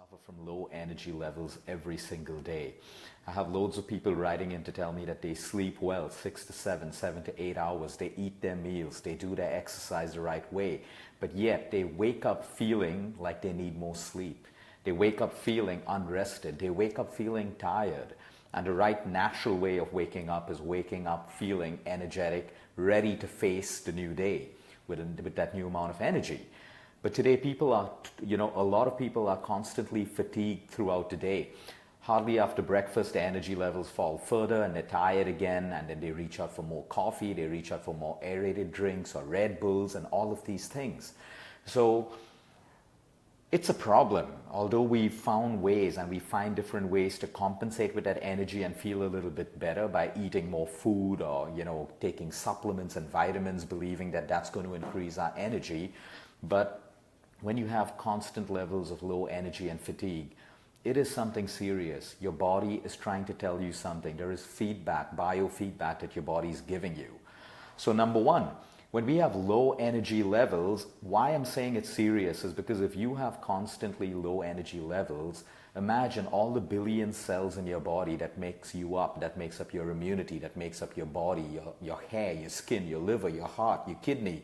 suffer from low energy levels every single day. I have loads of people writing in to tell me that they sleep well, 6 to 7, 7 to 8 hours. They eat their meals, they do their exercise the right way, but yet they wake up feeling like they need more sleep. They wake up feeling unrested. They wake up feeling tired. And the right natural way of waking up is waking up feeling energetic, ready to face the new day with that new amount of energy. But today people are, a lot of people are constantly fatigued throughout the day. Hardly after breakfast, the energy levels fall further and they're tired again, and then they reach out for more coffee, they reach out for more aerated drinks or Red Bulls and all of these things. So it's a problem, although we found ways and we find different ways to compensate with that energy and feel a little bit better by eating more food or, taking supplements and vitamins, believing that that's going to increase our energy. But when you have constant levels of low energy and fatigue, it is something serious. Your body is trying to tell you something. There is feedback, biofeedback that your body is giving you. So number one, when we have low energy levels, why I'm saying it's serious is because if you have constantly low energy levels, imagine all the billion cells in your body that makes you up, that makes up your immunity, that makes up your body, your hair, your skin, your liver, your heart, your kidney.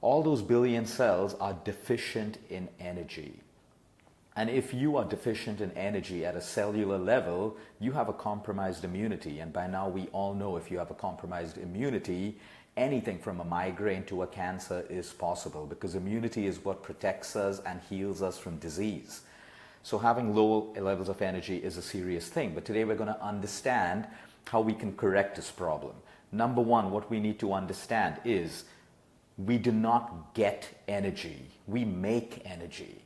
All those billion cells are deficient in energy. And if you are deficient in energy at a cellular level, you have a compromised immunity. And by now we all know if you have a compromised immunity, anything from a migraine to a cancer is possible, because immunity is what protects us and heals us from disease. So having low levels of energy is a serious thing. But today we're going to understand how we can correct this problem. Number one, what we need to understand is we do not get energy. We make energy.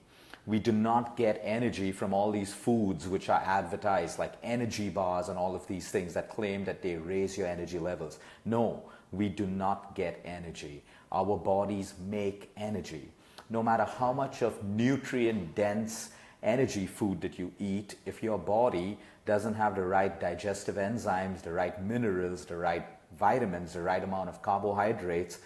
We do not get energy from all these foods which are advertised like energy bars and all of these things that claim that they raise your energy levels. No, we do not get energy. Our bodies make energy. No matter how much of nutrient-dense energy food that you eat, if your body doesn't have the right digestive enzymes, the right minerals, the right vitamins, the right amount of carbohydrates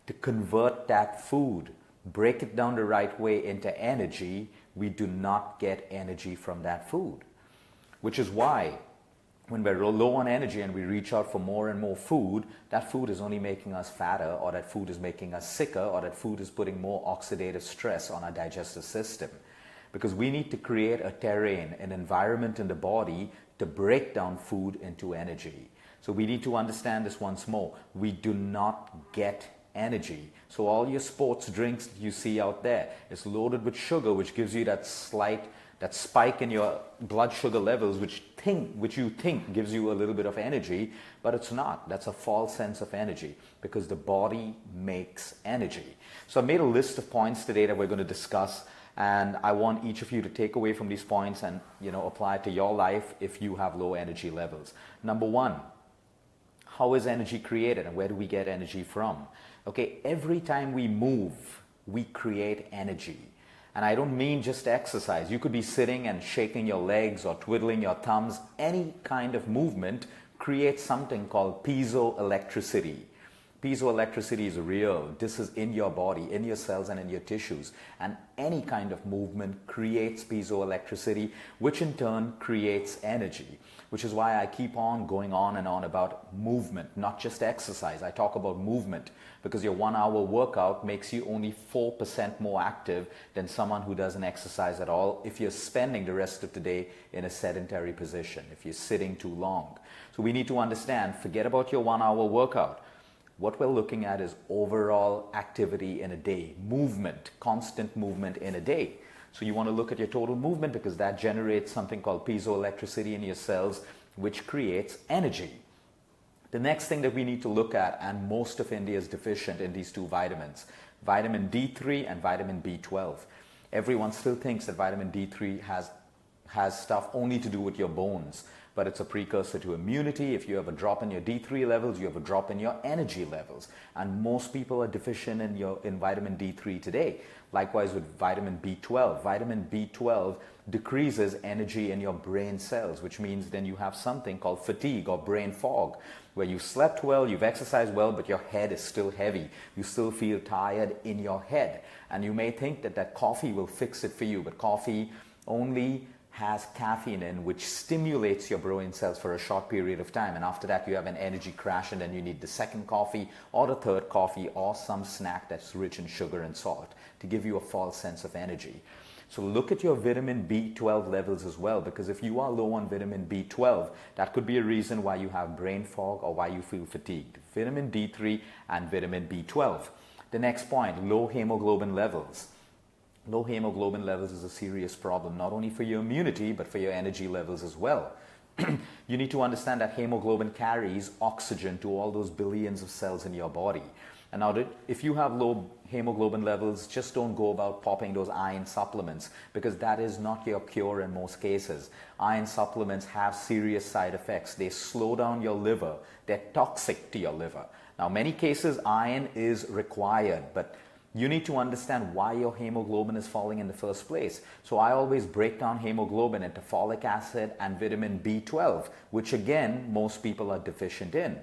to convert that food, break it down the right way into energy, we do not get energy from that food. Which is why when we're low on energy and we reach out for more and more food, that food is only making us fatter, or that food is making us sicker, or that food is putting more oxidative stress on our digestive system. Because we need to create a terrain, an environment in the body to break down food into energy. So we need to understand this once more. We do not get energy. So all your sports drinks that you see out there is loaded with sugar, which gives you that spike in your blood sugar levels, which you think gives you a little bit of energy, but it's not. That's a false sense of energy, because the body makes energy. So I made a list of points today that we're going to discuss, and I want each of you to take away from these points and apply it to your life if you have low energy levels. Number one, how is energy created and where do we get energy from? Okay, every time we move, we create energy. And I don't mean just exercise. You could be sitting and shaking your legs or twiddling your thumbs. Any kind of movement creates something called piezoelectricity. Piezoelectricity is real. This is in your body, in your cells and in your tissues. And any kind of movement creates piezoelectricity, which in turn creates energy. Which is why I keep on going on and on about movement, not just exercise. I talk about movement because your 1 hour workout makes you only 4% more active than someone who doesn't exercise at all if you're spending the rest of the day in a sedentary position, if you're sitting too long. So we need to understand, forget about your 1 hour workout. What we're looking at is overall activity in a day, movement, constant movement in a day. So you want to look at your total movement because that generates something called piezoelectricity in your cells, which creates energy. The next thing that we need to look at, and most of India is deficient in these two vitamins, vitamin D3 and vitamin B12. Everyone still thinks that vitamin D3 has stuff only to do with your bones, but it's a precursor to immunity. If you have a drop in your D3 levels, you have a drop in your energy levels. And most people are deficient in vitamin D3 today. Likewise with vitamin B12. Vitamin B12 decreases energy in your brain cells, which means then you have something called fatigue or brain fog, where you slept well, you've exercised well, but your head is still heavy. You still feel tired in your head. And you may think that coffee will fix it for you, but coffee only has caffeine in, which stimulates your brain cells for a short period of time, and after that you have an energy crash, and then you need the second coffee or the third coffee or some snack that's rich in sugar and salt to give you a false sense of energy. So look at your vitamin B12 levels as well, because if you are low on vitamin B12, that could be a reason why you have brain fog or why you feel fatigued. Vitamin D3 and vitamin B12. The next point, low hemoglobin levels. Low hemoglobin levels is a serious problem, not only for your immunity, but for your energy levels as well. You need to understand that hemoglobin carries oxygen to all those billions of cells in your body. And now, if you have low hemoglobin levels, just don't go about popping those iron supplements, because that is not your cure in most cases. Iron supplements have serious side effects. They slow down your liver. They're toxic to your liver. Now, many cases, iron is required, but you need to understand why your hemoglobin is falling in the first place. So I always break down hemoglobin into folic acid and vitamin B12, which again, most people are deficient in.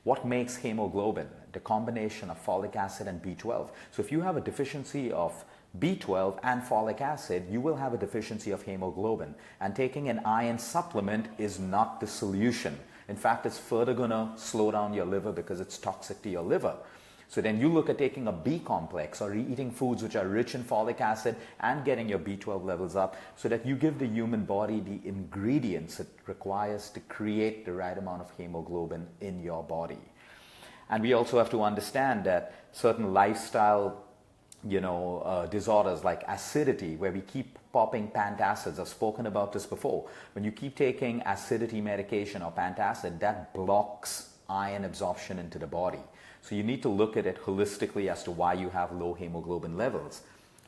What makes hemoglobin? The combination of folic acid and B12. So if you have a deficiency of B12 and folic acid, you will have a deficiency of hemoglobin. And taking an iron supplement is not the solution. In fact, it's further going to slow down your liver because it's toxic to your liver. So then you look at taking a B complex or eating foods which are rich in folic acid and getting your B12 levels up, so that you give the human body the ingredients it requires to create the right amount of hemoglobin in your body. And we also have to understand that certain lifestyle disorders like acidity, where we keep popping pantacids. I've spoken about this before. When you keep taking acidity medication or pantacid, that blocks iron absorption into the body. So you need to look at it holistically as to why you have low hemoglobin levels.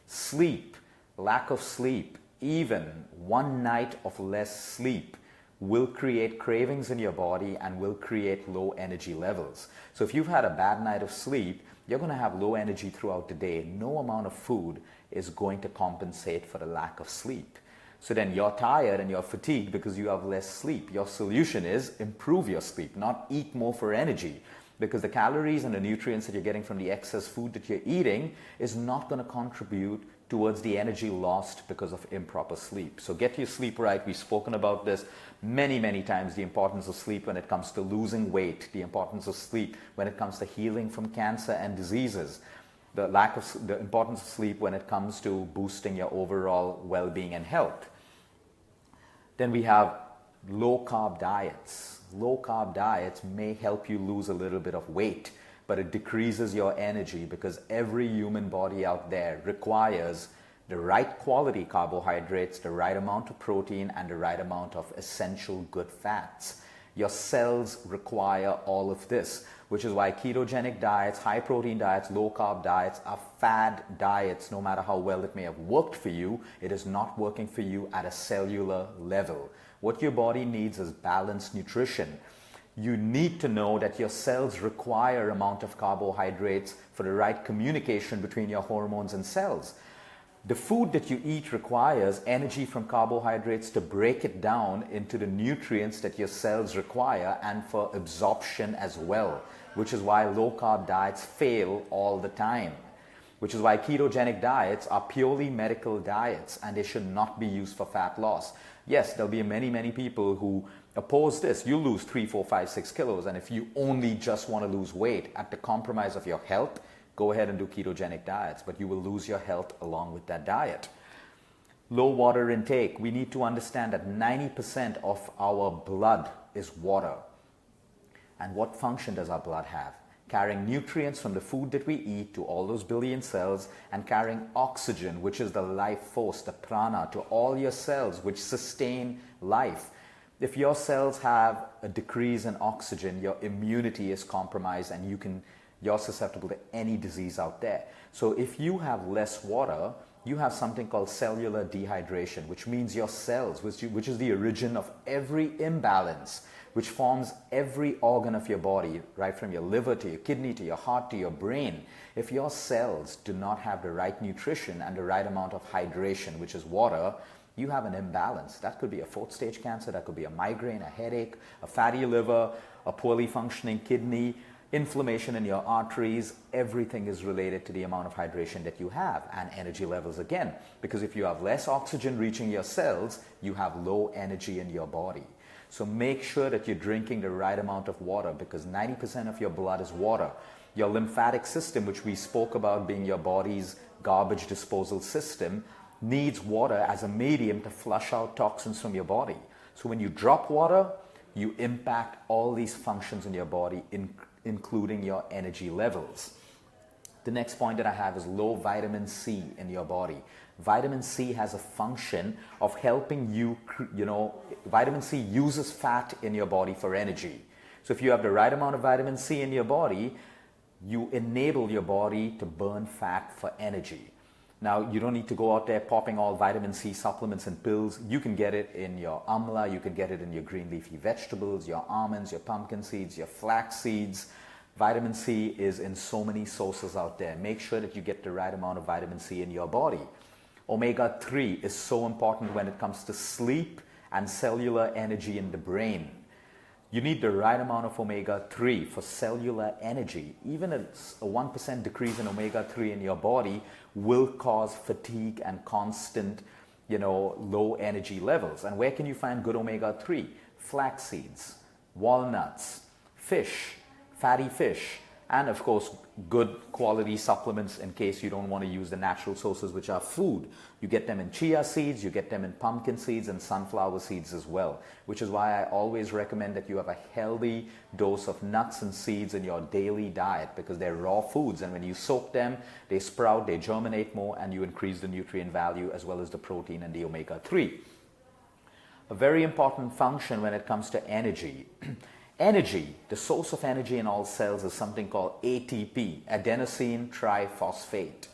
Sleep, lack of sleep, even one night of less sleep will create cravings in your body and will create low energy levels. So if you've had a bad night of sleep, you're going to have low energy throughout the day. No amount of food is going to compensate for the lack of sleep. So then you're tired and you're fatigued because you have less sleep. Your solution is improve your sleep, not eat more for energy. Because the calories and the nutrients that you're getting from the excess food that you're eating is not going to contribute towards the energy lost because of improper sleep. So get your sleep right. We've spoken about this many, many times, the importance of sleep when it comes to losing weight, the importance of sleep when it comes to healing from cancer and diseases, the importance of sleep when it comes to boosting your overall well-being and health. Then we have low-carb diets. Low-carb diets may help you lose a little bit of weight, but it decreases your energy because every human body out there requires the right quality carbohydrates, the right amount of protein, and the right amount of essential good fats. Your cells require all of this, which is why ketogenic diets, high-protein diets, low-carb diets are fad diets. No matter how well it may have worked for you, it is not working for you at a cellular level. What your body needs is balanced nutrition. You need to know that your cells require amount of carbohydrates for the right communication between your hormones and cells. The food that you eat requires energy from carbohydrates to break it down into the nutrients that your cells require and for absorption as well, which is why low-carb diets fail all the time. Which is why ketogenic diets are purely medical diets and they should not be used for fat loss. Yes, there'll be many, many people who oppose this. You lose 3, 4, 5, 6 kilos, and if you only just want to lose weight at the compromise of your health, go ahead and do ketogenic diets, but you will lose your health along with that diet. Low water intake. We need to understand that 90% of our blood is water. And what function does our blood have? Carrying nutrients from the food that we eat to all those billion cells, and carrying oxygen, which is the life force, the prana, to all your cells, which sustain life. If your cells have a decrease in oxygen, your immunity is compromised and you're susceptible to any disease out there. So if you have less water, you have something called cellular dehydration, which means your cells, which is the origin of every imbalance, which forms every organ of your body, right from your liver to your kidney to your heart to your brain. If your cells do not have the right nutrition and the right amount of hydration, which is water, you have an imbalance. That could be a 4th stage cancer, that could be a migraine, a headache, a fatty liver, a poorly functioning kidney. inflammation in your arteries, everything is related to the amount of hydration that you have, and energy levels again. Because if you have less oxygen reaching your cells, you have low energy in your body. So make sure that you're drinking the right amount of water, because 90% of your blood is water. Your lymphatic system, which we spoke about being your body's garbage disposal system, needs water as a medium to flush out toxins from your body. So when you drop water, you impact all these functions in your body, including your energy levels. The next point that I have is low vitamin C in your body. Vitamin C has a function of helping you, vitamin C uses fat in your body for energy. So if you have the right amount of vitamin C in your body, you enable your body to burn fat for energy. Now, you don't need to go out there popping all vitamin C supplements and pills. You can get it in your amla, you can get it in your green leafy vegetables, your almonds, your pumpkin seeds, your flax seeds. Vitamin C is in so many sources out there. Make sure that you get the right amount of vitamin C in your body. Omega-3 is so important when it comes to sleep and cellular energy in the brain. You need the right amount of omega-3 for cellular energy. Even a 1% decrease in omega-3 in your body will cause fatigue and constant, low energy levels. And where can you find good omega-3? Flax seeds, walnuts, fish, fatty fish, and of course, good quality supplements in case you don't want to use the natural sources, which are food. You get them in chia seeds, you get them in pumpkin seeds and sunflower seeds as well, which is why I always recommend that you have a healthy dose of nuts and seeds in your daily diet, because they're raw foods, and when you soak them, they sprout, they germinate more, and you increase the nutrient value as well as the protein and the omega-3. A very important function when it comes to energy. Energy, the source of energy in all cells, is something called ATP, adenosine triphosphate.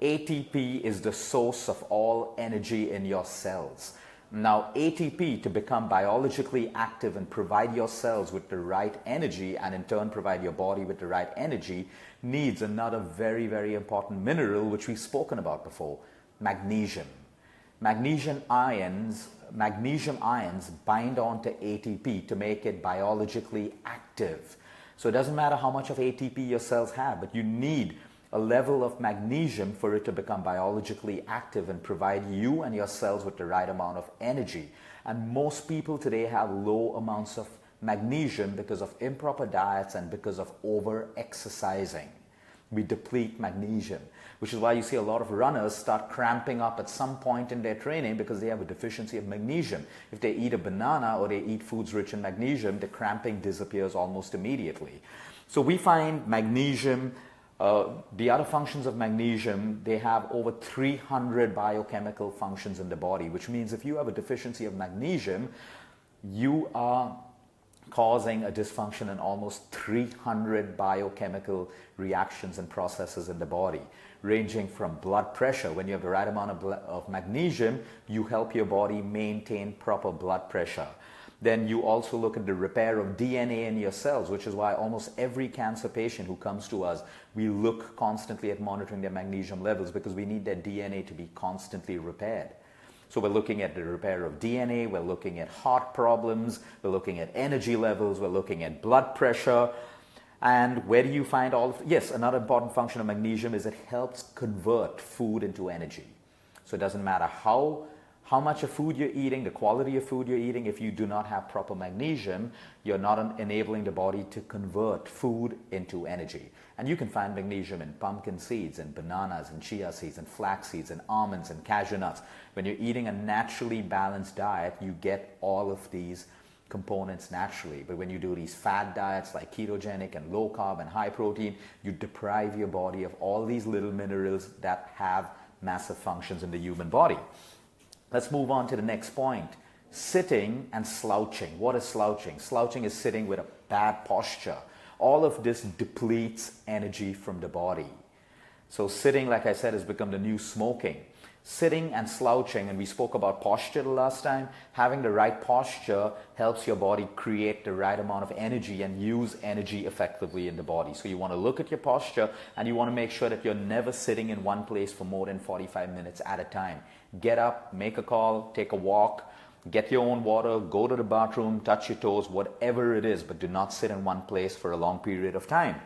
ATP is the source of all energy in your cells. Now, ATP, to become biologically active and provide your cells with the right energy, and in turn provide your body with the right energy, needs another very, very important mineral which we've spoken about before, magnesium. Magnesium ions bind onto ATP to make it biologically active. So it doesn't matter how much of ATP your cells have, but you need a level of magnesium for it to become biologically active and provide you and your cells with the right amount of energy. And most people today have low amounts of magnesium because of improper diets and because of over-exercising. We deplete magnesium, which is why you see a lot of runners start cramping up at some point in their training because they have a deficiency of magnesium. If they eat a banana or they eat foods rich in magnesium, the cramping disappears almost immediately. So we find magnesium, the other functions of magnesium, they have over 300 biochemical functions in the body, which means if you have a deficiency of magnesium, you are causing a dysfunction in almost 300 biochemical reactions and processes in the body, ranging from blood pressure. When you have the right amount of magnesium, you help your body maintain proper blood pressure. Then you also look at the repair of DNA in your cells, which is why almost every cancer patient who comes to us, we look constantly at monitoring their magnesium levels, because we need their DNA to be constantly repaired. So we're looking at the repair of DNA, we're looking at heart problems, we're looking at energy levels, we're looking at blood pressure. And where do you find all of, yes, another important function of magnesium is it helps convert food into energy. So it doesn't matter how much of food you're eating, the quality of food you're eating, if you do not have proper magnesium, you're not enabling the body to convert food into energy. And you can find magnesium in pumpkin seeds, and bananas, and chia seeds, and flax seeds, and almonds, and cashew nuts. When you're eating a naturally balanced diet, you get all of these components naturally. But when you do these fad diets like ketogenic and low carb and high protein, you deprive your body of all these little minerals that have massive functions in the human body. Let's move on to the next point. Sitting and slouching. What is slouching? Slouching is sitting with a bad posture. All of this depletes energy from the body. So sitting, like I said, has become the new smoking. Sitting and slouching, and we spoke about posture the last time. Having the right posture helps your body create the right amount of energy and use energy effectively in the body. So you want to look at your posture, and you want to make sure that you're never sitting in one place for more than 45 minutes at a time. Get up, make a call, take a walk, Get your own water, go to the bathroom, touch your toes, whatever it is, but do not sit in one place for a long period of time.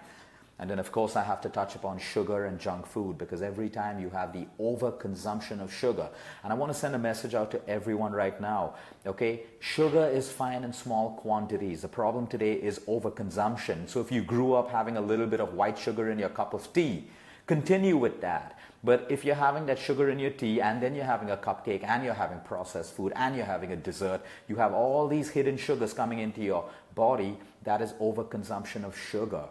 And then, of course, I have to touch upon sugar and junk food, because every time you have the overconsumption of sugar, and I want to send a message out to everyone right now, okay? Sugar is fine in small quantities. The problem today is overconsumption. So if you grew up having a little bit of white sugar in your cup of tea, continue with that. But if you're having that sugar in your tea, and then you're having a cupcake, and you're having processed food, and you're having a dessert, you have all these hidden sugars coming into your body, that is overconsumption of sugar.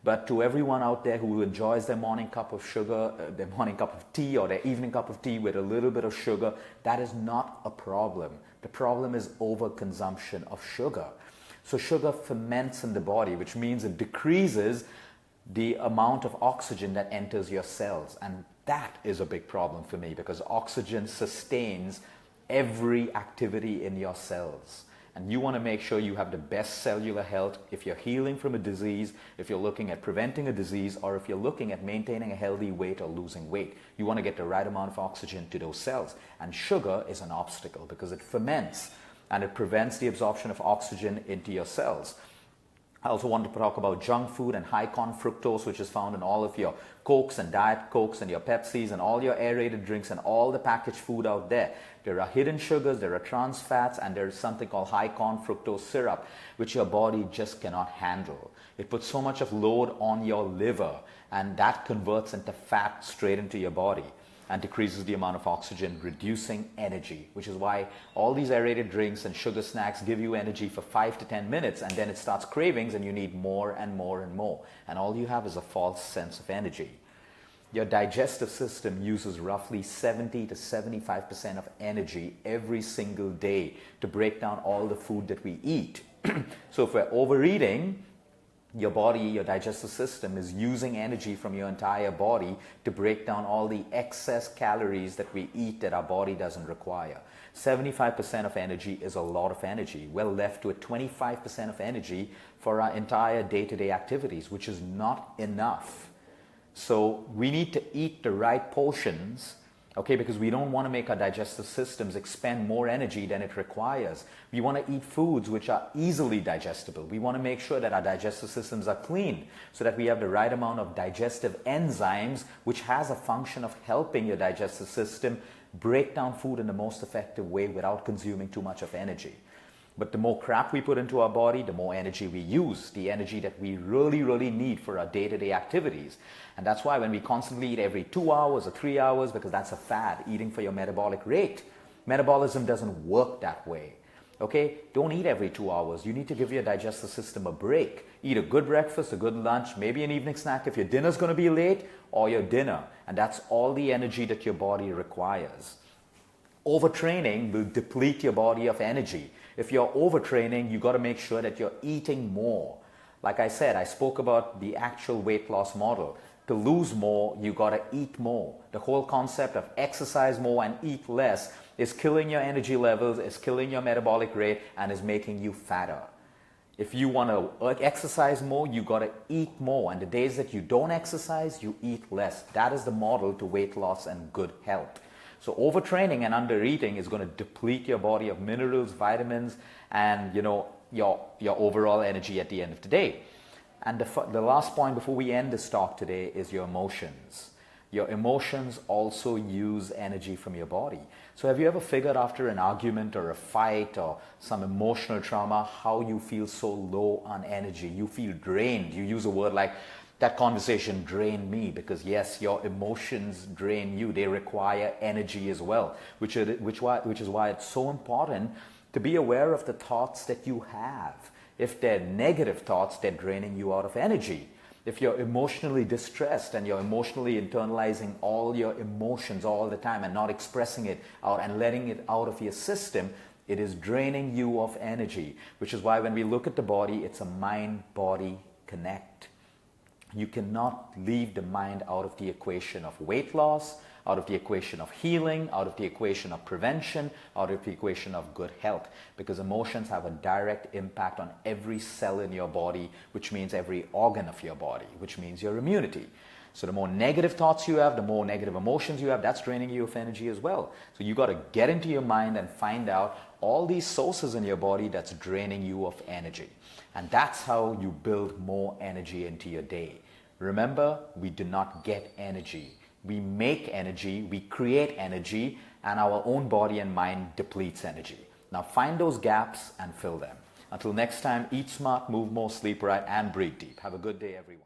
But to everyone out there who enjoys their morning cup of sugar, their morning cup of tea, or their evening cup of tea with a little bit of sugar, that is not a problem. The problem is overconsumption of sugar. So sugar ferments in the body, which means it decreases the amount of oxygen that enters your cells. And that is a big problem for me, because oxygen sustains every activity in your cells. And you want to make sure you have the best cellular health if you're healing from a disease, if you're looking at preventing a disease, or if you're looking at maintaining a healthy weight or losing weight. You want to get the right amount of oxygen to those cells. And sugar is an obstacle because it ferments and it prevents the absorption of oxygen into your cells. I also want to talk about junk food and high corn fructose, which is found in all of your Cokes and Diet Cokes and your Pepsis and all your aerated drinks and all the packaged food out there. There are hidden sugars, there are trans fats, and there's something called high corn fructose syrup, which your body just cannot handle. It puts so much of load on your liver, and that converts into fat straight into your body and decreases the amount of oxygen, reducing energy, which is why all these aerated drinks and sugar snacks give you energy for 5 to 10 minutes, and then it starts cravings and you need more and more and more. And all you have is a false sense of energy. Your digestive system uses roughly 70 to 75% of energy every single day to break down all the food that we eat. So if we're overeating, your body, your digestive system is using energy from your entire body to break down all the excess calories that we eat that our body doesn't require. 75% of energy is a lot of energy. We're left with 25% of energy for our entire day-to-day activities, which is not enough. So we need to eat the right portions, okay, because we don't want to make our digestive systems expend more energy than it requires. We want to eat foods which are easily digestible. We want to make sure that our digestive systems are clean so that we have the right amount of digestive enzymes, which has a function of helping your digestive system break down food in the most effective way without consuming too much of energy. But the more crap we put into our body, the more energy we use, the energy that we really need for our day-to-day activities. And that's why when we constantly eat every 2 hours or 3 hours, because that's a fad, eating for your metabolic rate. Metabolism doesn't work that way. Okay? Don't eat every 2 hours. You need to give your digestive system a break. Eat a good breakfast, a good lunch, maybe an evening snack if your dinner's going to be late, or your dinner. And that's all the energy that your body requires. Overtraining will deplete your body of energy. If you're overtraining, you got to make sure that you're eating more. Like I said, I spoke about the actual weight loss model. To lose more, you got to eat more. The whole concept of exercise more and eat less is killing your energy levels, is killing your metabolic rate, and is making you fatter. If you want to exercise more, you got to eat more. And the days that you don't exercise, you eat less. That is the model to weight loss and good health. So overtraining and undereating is going to deplete your body of minerals, vitamins, and your overall energy at the end of the day. And the last point before we end this talk today is your emotions. Your emotions also use energy from your body. So have you ever figured after an argument or a fight or some emotional trauma how you feel so low on energy? You feel drained. You use a word like, that conversation drained me, because yes, your emotions drain you. They require energy as well, which is why it's so important to be aware of the thoughts that you have. If they're negative thoughts, they're draining you out of energy. If you're emotionally distressed and you're emotionally internalizing all your emotions all the time and not expressing it out and letting it out of your system, it is draining you of energy, which is why when we look at the body, it's a mind-body connect. You cannot leave the mind out of the equation of weight loss, out of the equation of healing, out of the equation of prevention, out of the equation of good health, because emotions have a direct impact on every cell in your body, which means every organ of your body, which means your immunity. So the more negative thoughts you have, the more negative emotions you have, that's draining you of energy as well. So you got to get into your mind and find out all these sources in your body that's draining you of energy. And that's how you build more energy into your day. Remember, we do not get energy. We make energy, we create energy, and our own body and mind depletes energy. Now find those gaps and fill them. Until next time, eat smart, move more, sleep right, and breathe deep. Have a good day, everyone.